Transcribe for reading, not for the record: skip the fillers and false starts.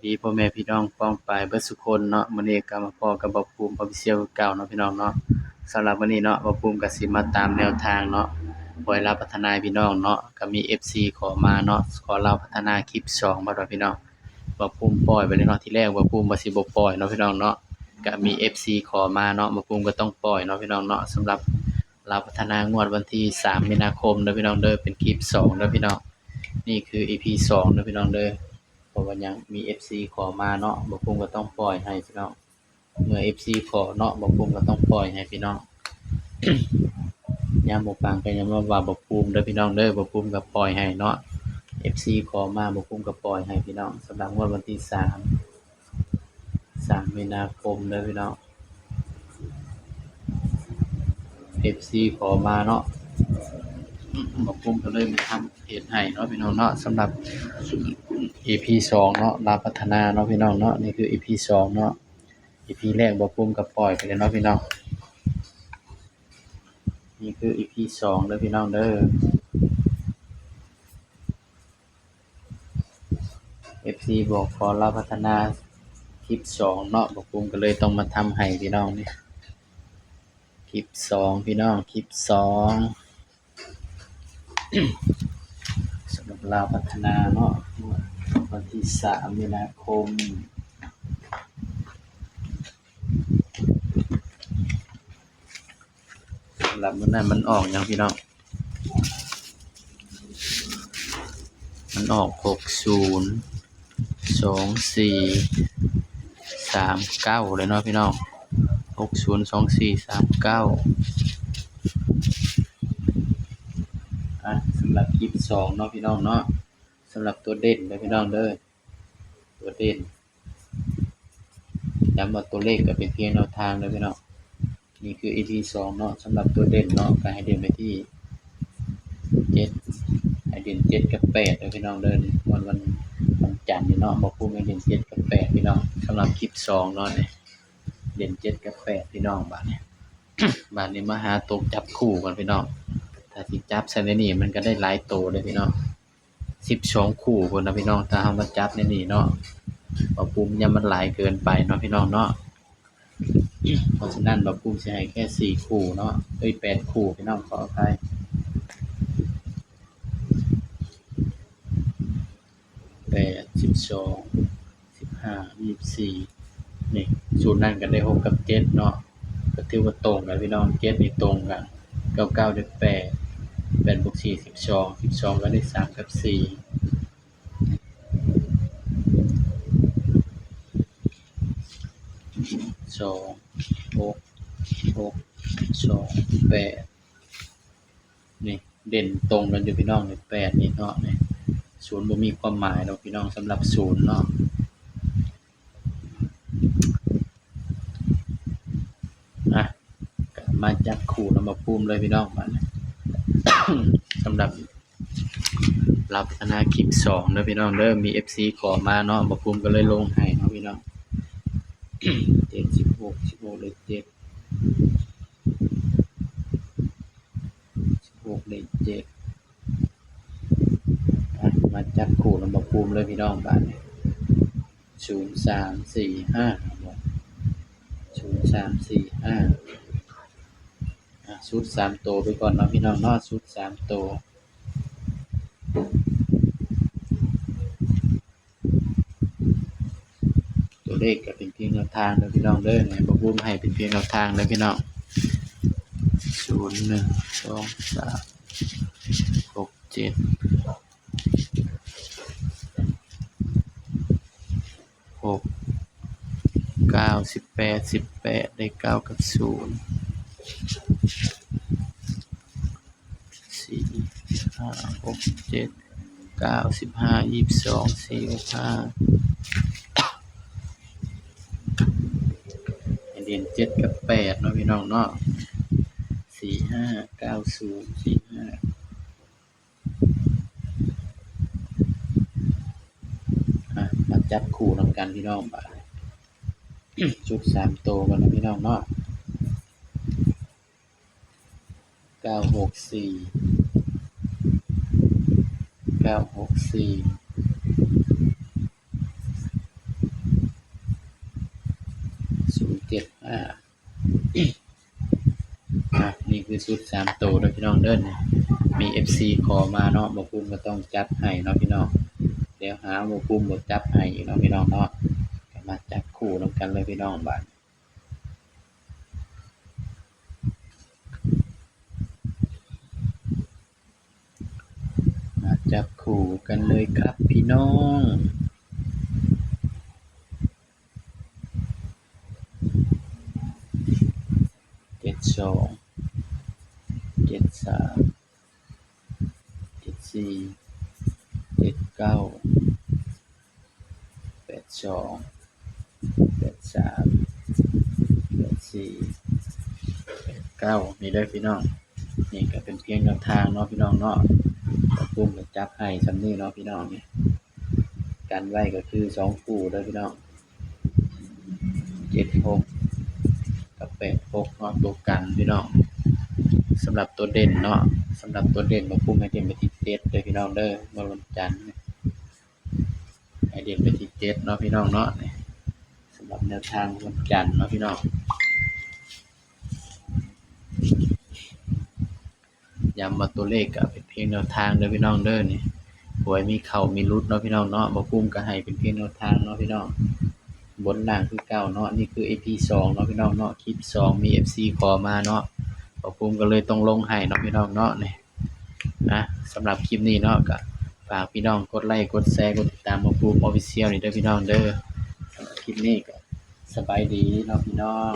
ดีพ่อแม่พี่น้องป้องปายเบิดสุคนเนาะมื้อนี้ก็มาพ้อกับบ่าวภูมิ Official คือเก่าเนาะพี่น้องเนาะสำหรับวันนี้เนาะบ่าวภูมิก็สิมาตามแนวทางเนาะปล่อยลาวพัฒนาให้พี่น้องเนาะก็มี FC ขอมาเนาะขอลาวพัฒนาคลิป2บ่ดอกพี่น้องบ่าวภูมิปล่อยไปเลยเนาะที่แรกบ่าวภูมิว่าสิบ่ปล่อยเนาะพี่น้องเนาะก็มี FC ขอมาเนาะบ่าวภูมิก็ต้องปล่อยเนาะพี่น้องเนาะสำหรับลาวพัฒนางวดวันที่3มีนาคมเด้อพี่น้องเด้อเป็นคลิป2เด้อพี่น้องนี่คือ EP 2เด้อพี่น้องเด้อ เพราะว่ายังมี FC ขอมาเนาะบ่ภูมิก็ต้องปล่อยให้พี่น้องเมื่อ FC ขอเนาะบ่ภูมิก็ต้องปล่อยให้พี่น้อง ยามบ่ปังก็อย่ามาว่าบ่ภูมิเด้อพี่น้องเด้อบ่ภูมิก็ปล่อยให้เนาะ FC ขอมาบ่ภูมิก็ปล่อยให้พี่น้องสำหรับงวดวันที่3มีนาคมเด้อพี่น้อง FC ขอมาเนาะบ่ภูมิก็เลยมาทำเพจให้เนาะพี่น้องเนาะสำหรับ EP 2เนาะลาวพัฒนาเนาะพี่น้องเนาะนี่คือ EP 2เนาะ EP แรกบ่ภูมิก็ปล่อยไปแล้วเนาะพี่น้องนี่คือ EP 2เด้อพี่น้องเด้อ FC บอกขอลาวพัฒนาคลิป2เนาะบ่ภูมิก็เลยต้องมาทำให้พี่น้องนี่คลิป2พี่น้องคลิป2 สำหรับลาวพัฒนาเนาะวันที่3มีนาคมสำหรับมื้อนั้นมันออกหยังพี่น้องมันออก60 24 39เลยเนาะพี่น้อง60 24 39สำหรับคลิป2เนาะพี่น้องเนาะสำหรับตัวเด่นเด้อพี่น้องเด้อตัวเด่นย้ำว่าตัวเลขก็เป็นเพียงแนวทางเด้อพี่น้องนี่คือ EP 2เนาะสำหรับตัวเด่นเนาะก็ให้เด่นไปที่7ให้เด่น7กับ8เด้อพี่น้องเด้อวันจันทร์นี่เนาะบ่ภูมิให้เด่น7กับ8พี่น้องสำหรับคลิป2เนาะนี่เด่น7กับ8พี่น้องบัดนี้ บัดนี้มาหาตัวจับคู่กันพี่น้องถ้าสิจับใส่ในนี่มันก็ได้หลายตัวเลยพี่น้อง12คู่พุ่นนะพี่น้องถ้าเฮามาจับในนี่เนาะบ่ภูมิยังมันหลายเกินไปเนาะพี่น้องเนาะ เพราะฉะนั้นบ่ภูมิสิให้แค่4คู่เนาะ8คู่พี่น้องขออภัย8 12 15 24นี่สูตรนั้นก็ได้6กับ7เนาะก็ถือว่าตรงกันพี่น้อง7นี่ตรงกัน99ได้8 8บวก4 12 12ก็ได้3กับ4 2 6 6 2 8นี่เด่นตรงกันอยู่พี่น้องนี่8นี่เนาะนี่ศูนย์บ่มีความหมายดอกพี่น้องสำหรับศูนย์เนาะก็มาจับคู่นำมาภูมิเลยพี่น้องบัดนี้ สำหรับลาวพัฒนาคลิป2เด้อพี่น้องเด้อมี FC ขอมาเนาะบ่ภูมิก็เลยลงให้เนาะพี่น้อง 7 16เลข7 16เลข7มาจับคู่นำมาภูมิเลยพี่น้องบัดนี้0 3 4 5 0 3 4 5ชุด3ตัวไปก่อนเนาะพี่น้องเนาะชุด3ตัวตัวเลขก็เป็นเพียงแนวทางเด้อพี่น้องเด้อให้บ่ภูมิให้เป็นเพียงแนวทางเด้อพี่น้อง0 1 2 3 6 7 6 9 18 18ได้9กับ0 4 5 6 7 9 15 22 4 6 5ให้เรียน7กับ8เนาะพี่น้องเนาะ4 5 9 0 4 5มาจับคู่นำกันพี่น้องบัดนี้ ชุด3ตัวกันนะพี่น้องเนาะ964 964 075นี่คือชุด3ตัวเด้อพี่น้องเด้อนี่มี FC ขอมาเนาะบ่ภูมิก็ต้องจัดให้เนาะพี่น้องเดี๋ยวหาบ่ภูมิบ่จัดให้อีกเนาะพี่น้องเนาะก็มาจับคู่นำกันเลยพี่น้องบัดมาจับคู่กันเลยครับพี่น้อง72 73 74 79 82 83 84 89นี่เด้อพี่น้องนี่ก็เป็นเพียงแนวทางเนาะพี่น้องเนาะบ่ภูมิก็จับให้ส่ำนี้เนาะพี่น้องนี่กันไว้ก็คือ2คู่เด้อพี่น้อง76กับ86เนาะตัวกันพี่น้องสำหรับตัวเด่นเนาะสำหรับตัวเด่นบ่ภูมิให้เด่นไปที่7เด้อพี่น้องเด้อเมื่อวันจันทร์ให้เด่นไปที่7เนาะพี่น้องเนาะนี่สำหรับแนวทางวันจันทร์เนาะพี่น้องย้ำว่าตัวเลขก็เป็นเพียงแนวทางเด้อพี่น้องเด้อนี่หวยมีเข้ามีหลุดเนาะพี่น้องเนาะบ่ภูมิก็ให้เป็นเพียงแนวทางเนาะพี่น้องบนล่างคือเก่าเนาะนี่คือ EP 2เนาะพี่น้องเนาะคลิป2มี FC ขอมาเนาะบ่ภูมิก็เลยต้องลงให้เนาะพี่น้องเนาะนี่สำหรับคลิปนี้เนาะก็ฝากพี่น้องกดไลค์กดแชร์กดติดตามบ่ภูมิ Official นี่เด้อพี่น้องเด้อสำหรับคลิปนี้ก็สบายดีเนาะพี่น้อง